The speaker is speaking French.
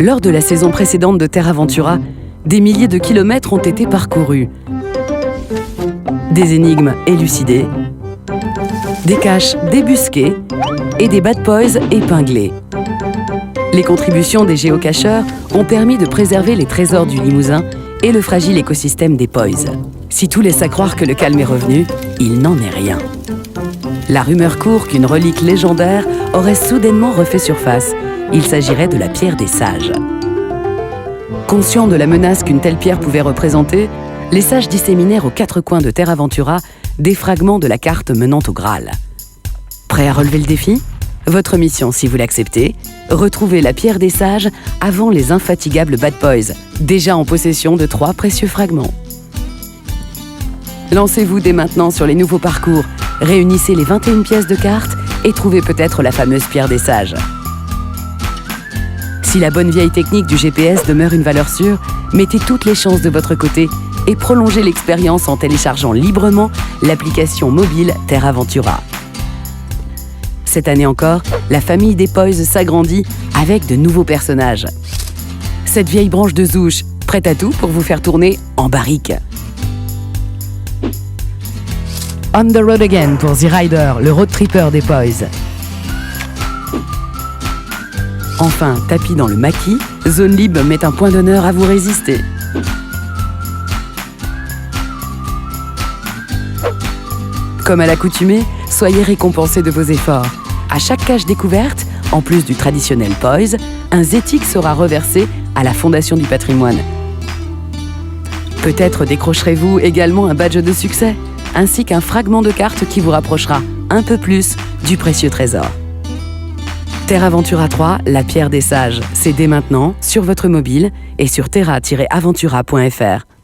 Lors de la saison précédente de Terra Ventura, des milliers de kilomètres ont été parcourus. Des énigmes élucidées, des caches débusquées et des bad boys épinglés. Les contributions des géocacheurs ont permis de préserver les trésors du Limousin et le fragile écosystème des Poys. Si tout laisse à croire que le calme est revenu, il n'en est rien. La rumeur court qu'une relique légendaire aurait soudainement refait surface. Il s'agirait de la pierre des sages. Conscients de la menace qu'une telle pierre pouvait représenter, les sages disséminèrent aux quatre coins de Terra Ventura des fragments de la carte menant au Graal. Prêt à relever le défi ? Votre mission, si vous l'acceptez, retrouver la pierre des sages avant les infatigables Bad Boys, déjà en possession de 3 précieux fragments. Lancez-vous dès maintenant sur les nouveaux parcours, réunissez les 21 pièces de cartes et trouvez peut-être la fameuse pierre des sages. Si la bonne vieille technique du GPS demeure une valeur sûre, mettez toutes les chances de votre côté et prolongez l'expérience en téléchargeant librement l'application mobile Terra Ventura. Cette année encore, la famille des Poys s'agrandit avec de nouveaux personnages. Cette vieille branche de Zouche, prête à tout pour vous faire tourner en barrique. On the road again pour The Rider, le road tripper des Poys. Enfin, tapis dans le maquis, Zone Lib met un point d'honneur à vous résister. Comme à l'accoutumée, soyez récompensés de vos efforts. À chaque cache découverte, en plus du traditionnel Poys, un Zétique sera reversé à la Fondation du patrimoine. Peut-être décrocherez-vous également un badge de succès, ainsi qu'un fragment de carte qui vous rapprochera un peu plus du précieux trésor. Terra Ventura 3, la pierre des sages, c'est dès maintenant sur votre mobile et sur terra-aventura.fr.